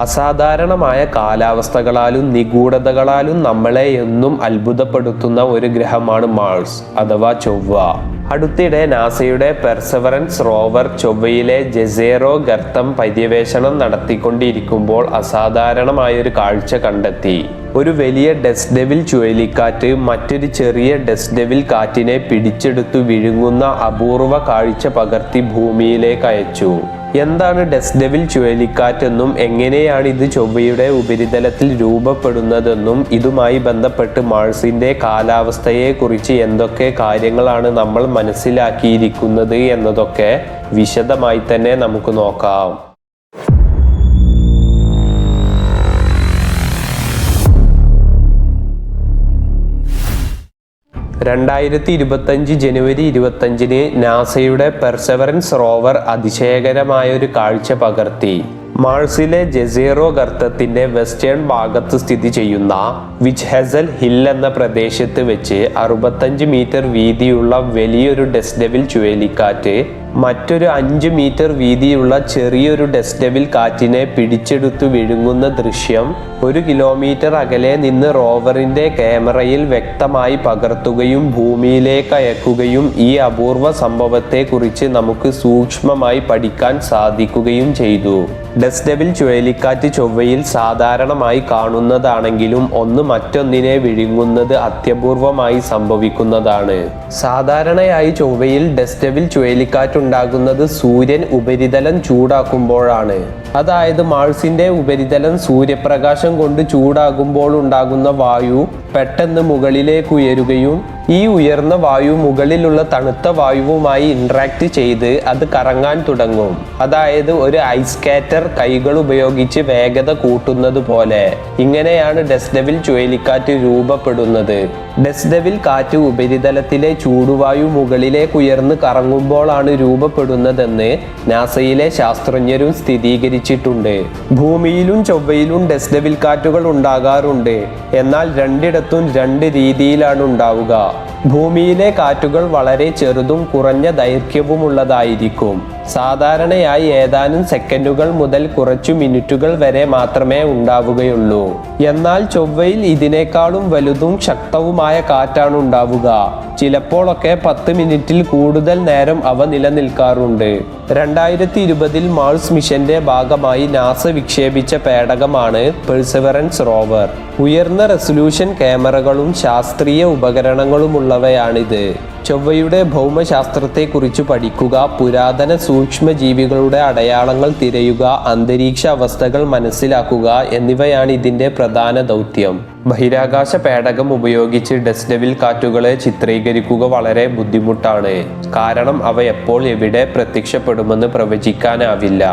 അസാധാരണമായ കാലാവസ്ഥകളാലും നിഗൂഢതകളാലും നമ്മളെ എന്നും അത്ഭുതപ്പെടുത്തുന്ന ഒരു ഗ്രഹമാണ് മാർസ് അഥവാ ചൊവ്വ. അടുത്തിടെ നാസയുടെ പെർസെവറൻസ് റോവർ ചൊവ്വയിലെ ജെസേറോ ഗർത്തം പര്യവേഷണം നടത്തിക്കൊണ്ടിരിക്കുമ്പോൾ അസാധാരണമായൊരു കാഴ്ച കണ്ടെത്തി. ഒരു വലിയ ഡസ്റ്റ് ഡെവിൽ ചുഴലിക്കാറ്റ് മറ്റൊരു ചെറിയ ഡസ്റ്റ് ഡെവിൽ കാറ്റിനെ പിടിച്ചെടുത്തു വിഴുങ്ങുന്ന അപൂർവ കാഴ്ച പകർത്തി ഭൂമിയിലേക്ക് അയച്ചു. എന്താണ് ഡസ്റ്റ് ഡെവിൽ ചുഴലിക്കാറ്റെന്നും എങ്ങനെയാണ് ഇത് ചൊവ്വയുടെ ഉപരിതലത്തിൽ രൂപപ്പെടുന്നതെന്നും ഇതുമായി ബന്ധപ്പെട്ട് മാർസിന്റെ കാലാവസ്ഥയെക്കുറിച്ച് എന്തൊക്കെ കാര്യങ്ങളാണ് നമ്മൾ മനസ്സിലാക്കിയിരിക്കുന്നത് എന്നതൊക്കെ വിശദമായി തന്നെ നമുക്ക് നോക്കാം. 2025 ജനുവരി 25 നാസയുടെ പെർസെവറൻസ് റോവർ അതിശയകരമായൊരു കാഴ്ച പകർത്തി. മാർസിലെ ജെസേറോ ഗർത്തത്തിന്റെ വെസ്റ്റേൺ ഭാഗത്ത് സ്ഥിതി ചെയ്യുന്ന വിച്ച്ഹെസൽ ഹിൽ എന്ന പ്രദേശത്ത് വെച്ച് 65 മീറ്റർ വീതിയുള്ള വലിയൊരു ഡസ്റ്റ് ഡെവിൽ ചുഴലിക്കാറ്റ് മറ്റൊരു 5 മീറ്റർ വീതിയുള്ള ചെറിയൊരു ഡസ്റ്റ് ഡെവിൽ കാറ്റിനെ പിടിച്ചെടുത്തു വിഴുങ്ങുന്ന ദൃശ്യം 1 കിലോമീറ്റർ അകലെ നിന്ന് റോവറിന്റെ ക്യാമറയിൽ വ്യക്തമായി പകർത്തുകയും ഭൂമിയിലേക്ക് അയക്കുകയും ഈ അപൂർവ സംഭവത്തെക്കുറിച്ച് നമുക്ക് സൂക്ഷ്മമായി പഠിക്കാൻ സാധിക്കുകയും ചെയ്തു. ഡസ്റ്റ് ഡെവിൽ ചുഴലിക്കാറ്റ് ചൊവ്വയിൽ സാധാരണമായി കാണുന്നതാണെങ്കിലും ഒന്ന് മറ്റൊന്നിനെ വിഴുങ്ങുന്നത് അത്യപൂർവമായി സംഭവിക്കുന്നതാണ്. സാധാരണയായി ചൊവ്വയിൽ ഡസ്റ്റ് ഡെവിൽ ചുഴലിക്കാറ്റുണ്ടാകുന്നത് സൂര്യൻ ഉപരിതലം ചൂടാക്കുമ്പോഴാണ്. അതായത് മാർസിന്റെ ഉപരിതലം സൂര്യപ്രകാശം കൊണ്ട് ചൂടാകുമ്പോൾ ഉണ്ടാകുന്ന വായു പെട്ടെന്ന് മുകളിലേക്ക് ഉയരുകയും ഈ ഉയർന്ന വായു മുകളിലുള്ള തണുത്ത വായുവുമായി ഇന്ററാക്ട് ചെയ്ത് അത് കറങ്ങാൻ തുടങ്ങും. അതായത് ഒരു ഐസ് സ്കേറ്റർ കൈകൾ ഉപയോഗിച്ച് വേഗത കൂട്ടുന്നത് പോലെ. ഇങ്ങനെയാണ് ഡസ്റ്റ് ഡെവിൽ ചുഴലിക്കാറ്റ് രൂപപ്പെടുന്നത്. ഡസ്റ്റ് ഡെവിൽ കാറ്റ് ഉപരിതലത്തിലെ ചൂടുവായു മുകളിലേക്ക് ഉയർന്ന് കറങ്ങുമ്പോഴാണ് രൂപപ്പെടുന്നതെന്ന് നാസയിലെ ശാസ്ത്രജ്ഞരും സ്ഥിരീകരിച്ചിട്ടുണ്ട്. ഭൂമിയിലും ചൊവ്വയിലും ഡസ്റ്റ് ഡെവിൽ കാറ്റുകൾ ഉണ്ടാകാറുണ്ട്. എന്നാൽ രണ്ടിടത്തും രണ്ട് രീതിയിലാണ് ഉണ്ടാവുക. ഭൂമിയിലെ കാറ്റുകൾ വളരെ ചെറുതും കുറഞ്ഞ ദൈർഘ്യവുമുള്ളതായിരിക്കും. സാധാരണയായി ഏതാനും സെക്കൻഡുകൾ മുതൽ കുറച്ചു മിനിറ്റുകൾ വരെ മാത്രമേ ഉണ്ടാവുകയുള്ളൂ. എന്നാൽ ചൊവ്വയിൽ ഇതിനേക്കാളും വലുതും ശക്തവുമായ കാറ്റാണ് ഉണ്ടാവുക. ചിലപ്പോഴൊക്കെ 10 മിനിറ്റിൽ കൂടുതൽ നേരം അവ നിലനിൽക്കാറുണ്ട്. 2020 മാർസ് മിഷന്റെ ഭാഗമായി നാസ വിക്ഷേപിച്ച പേടകമാണ് പെർസെവറൻസ് റോവർ. ഉയർന്ന റെസൊല്യൂഷൻ ക്യാമറകളും ശാസ്ത്രീയ ഉപകരണങ്ങളുമുള്ളവയാണിത്. ചൊവ്വയുടെ ഭൗമശാസ്ത്രത്തെക്കുറിച്ച് പഠിക്കുക, പുരാതന സൂക്ഷ്മജീവികളുടെ അടയാളങ്ങൾ തിരയുക, അന്തരീക്ഷ അവസ്ഥകൾ മനസ്സിലാക്കുക എന്നിവയാണ് ഇതിന്റെ പ്രധാന ദൗത്യം. ബഹിരാകാശ പേടകം ഉപയോഗിച്ച് ഡസ്റ്റ് ഡെവിൽ കാറ്റുകളെ ചിത്രീകരിക്കുക വളരെ ബുദ്ധിമുട്ടാണ്. കാരണം അവ എപ്പോൾ എവിടെ പ്രത്യക്ഷപ്പെടുമെന്ന് പ്രവചിക്കാനാവില്ല.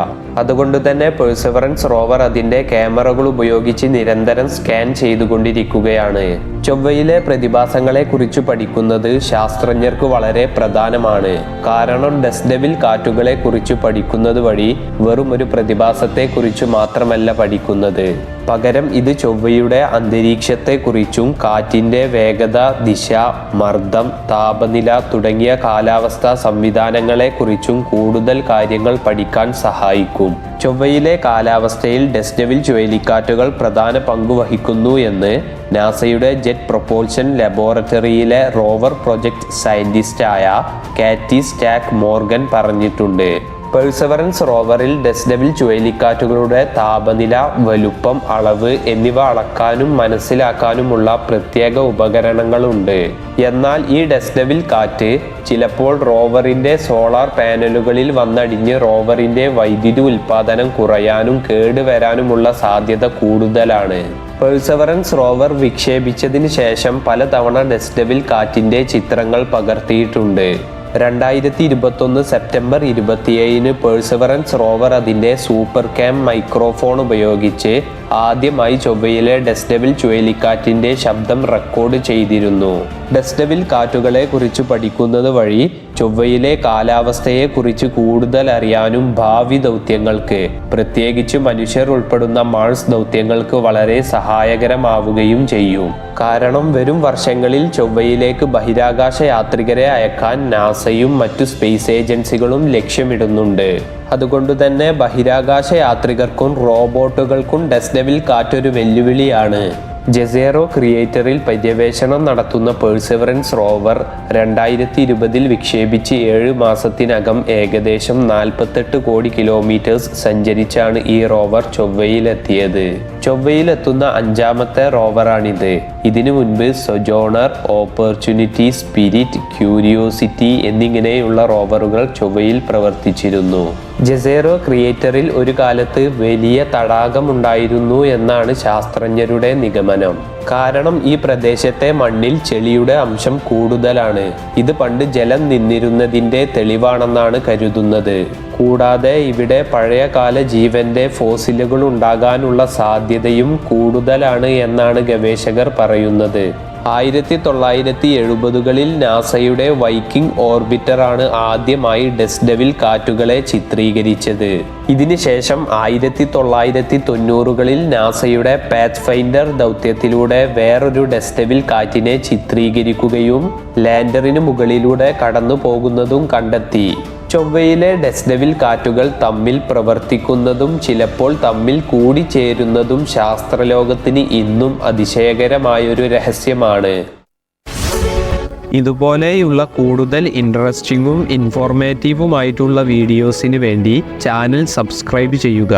അതുകൊണ്ട് തന്നെ പെർസെവറൻസ് റോവർ അതിന്റെ ക്യാമറകൾ ഉപയോഗിച്ച് നിരന്തരം സ്കാൻ ചെയ്തുകൊണ്ടിരിക്കുകയാണ്. ചൊവ്വയിലെ പ്രതിഭാസങ്ങളെ കുറിച്ച് പഠിക്കുന്നത് ശാസ്ത്രജ്ഞർക്ക് വളരെ പ്രധാനമാണ്. കാരണം ഡസ്റ്റ് ഡെവിൽ കാറ്റുകളെ കുറിച്ച് പഠിക്കുന്നത് വഴി വെറും ഒരു പ്രതിഭാസത്തെ കുറിച്ച് മാത്രമല്ല പഠിക്കുന്നത്. പകരം ഇത് ചൊവ്വയുടെ അന്തരീക്ഷത്തെക്കുറിച്ചും കാറ്റിന്റെ വേഗത, ദിശ, മർദ്ദം, താപനില തുടങ്ങിയ കാലാവസ്ഥാ സംവിധാനങ്ങളെക്കുറിച്ചും കൂടുതൽ കാര്യങ്ങൾ പഠിക്കാൻ സഹായിക്കും. ചൊവ്വയിലെ കാലാവസ്ഥയിൽ ഡസ്റ്റ് ഡെവിൽ ചുഴലിക്കാറ്റുകൾ പ്രധാന പങ്ക് വഹിക്കുന്നു എന്ന് നാസയുടെ ജെറ്റ് പ്രൊപ്പൽഷൻ ലബോറട്ടറിയിലെ റോവർ പ്രൊജക്ട് സയന്റിസ്റ്റായ കാറ്റി സ്റ്റാക്ക് മോർഗൻ പറഞ്ഞിട്ടുണ്ട്. പെർസെവറൻസ് റോവറിൽ ഡസ്റ്റ് ഡെവിൽ ചുഴലിക്കാറ്റുകളുടെ താപനില, വലുപ്പം, അളവ് എന്നിവ അളക്കാനും മനസ്സിലാക്കാനുമുള്ള പ്രത്യേക ഉപകരണങ്ങളുണ്ട്. എന്നാൽ ഈ ഡസ്റ്റ് ഡെവിൽ കാറ്റ് ചിലപ്പോൾ റോവറിന്റെ സോളാർ പാനലുകളിൽ വന്നടിഞ്ഞ് റോവറിന്റെ വൈദ്യുതി ഉൽപാദനം കുറയാനും കേടുവരാനുമുള്ള സാധ്യത കൂടുതലാണ്. പെർസെവറൻസ് റോവർ വിക്ഷേപിച്ചതിന് ശേഷം പലതവണ ഡസ്റ്റ് ഡെവിൽ കാറ്റിന്റെ ചിത്രങ്ങൾ പകർത്തിയിട്ടുണ്ട്. 2021 സെപ്റ്റംബർ 27 പെർസെവറൻസ് റോവർ അതിന്റെ സൂപ്പർ ക്യാം മൈക്രോഫോൺ ഉപയോഗിച്ച് ആദ്യമായി ചൊവ്വയിലെ ഡസ്റ്റ് ഡെവിൽ ചുഴലിക്കാറ്റിന്റെ ശബ്ദം റെക്കോർഡ് ചെയ്തിരുന്നു. ഡസ്റ്റ് ഡെവിൽ കാറ്റുകളെ കുറിച്ച് പഠിക്കുന്നത് വഴി ചൊവ്വയിലെ കാലാവസ്ഥയെക്കുറിച്ച് കൂടുതൽ അറിയാനും ഭാവി ദൗത്യങ്ങൾക്ക്, പ്രത്യേകിച്ച് മനുഷ്യർ ഉൾപ്പെടുന്ന മാർസ് ദൗത്യങ്ങൾക്ക് വളരെ സഹായകരമാവുകയും ചെയ്യും. കാരണം വരും വർഷങ്ങളിൽ ചൊവ്വയിലേക്ക് ബഹിരാകാശ യാത്രികരെ അയക്കാൻ നാസയും മറ്റു സ്പേസ് ഏജൻസികളും ലക്ഷ്യമിടുന്നുണ്ട്. അതുകൊണ്ടുതന്നെ ബഹിരാകാശ യാത്രികർക്കും റോബോട്ടുകൾക്കും ഡെസ്ഡെവിൽ കാറ്റൊരു വെല്ലുവിളിയാണ്. ജെസേറോ ക്രിയേറ്ററിൽ പര്യവേഷണം നടത്തുന്ന പെർസെവറൻസ് റോവർ 2020 വിക്ഷേപിച്ച് 7 മാസത്തിനകം ഏകദേശം 48 കോടി കിലോമീറ്റേഴ്സ് സഞ്ചരിച്ചാണ് ഈ റോവർ ചൊവ്വയിലെത്തിയത്. ചൊവ്വയിലെത്തുന്ന 5ാമത്തെ റോവറാണിത്. ഇതിനു മുൻപ് സൊജോണർ, ഓപ്പർച്യൂണിറ്റി, സ്പിരിറ്റ്, ക്യൂരിയോസിറ്റി എന്നിങ്ങനെയുള്ള റോവറുകൾ ചൊവ്വയിൽ പ്രവർത്തിച്ചിരുന്നു. ജെസേറോ ക്രിയേറ്ററിൽ ഒരു കാലത്ത് വലിയ തടാകമുണ്ടായിരുന്നു എന്നാണ് ശാസ്ത്രജ്ഞരുടെ നിഗമനം. കാരണം ഈ പ്രദേശത്തെ മണ്ണിൽ ചെളിയുടെ അംശം കൂടുതലാണ്. ഇത് പണ്ട് ജലം നിന്നിരുന്നതിൻ്റെ തെളിവാണെന്നാണ് കരുതുന്നത്. കൂടാതെ ഇവിടെ പഴയകാല ജീവന്റെ ഫോസിലുകൾ ഉണ്ടാകാനുള്ള സാധ്യതയും കൂടുതലാണ് എന്നാണ് ഗവേഷകർ പറയുന്നത്. 1970കളിൽ നാസയുടെ വൈക്കിംഗ് ഓർബിറ്ററാണ് ആദ്യമായി ഡെസ്ഡെവിൽ കാറ്റുകളെ ചിത്രീകരിച്ചത്. ഇതിനുശേഷം 1990കളിൽ നാസയുടെ പാത്ത്ഫൈൻഡർ ദൗത്യത്തിലൂടെ വേറൊരു ഡെസ്ഡെവിൽ കാറ്റിനെ ചിത്രീകരിക്കുകയും ലാൻഡറിന് മുകളിലൂടെ കടന്നു പോകുന്നതും കണ്ടെത്തി. ചൊവ്വയിലെ ഡെസ്ഡെവിൽ കാറ്റുകൾ തമ്മിൽ പ്രവർത്തിക്കുന്നതും ചിലപ്പോൾ തമ്മിൽ കൂടിച്ചേരുന്നതും ശാസ്ത്രലോകത്തിന് ഇന്നും അതിശയകരമായൊരു രഹസ്യമാണ്. ഇതുപോലെയുള്ള കൂടുതൽ ഇൻട്രസ്റ്റിംഗും ഇൻഫോർമേറ്റീവുമായിട്ടുള്ള വീഡിയോസിന് വേണ്ടി ചാനൽ സബ്സ്ക്രൈബ് ചെയ്യുക.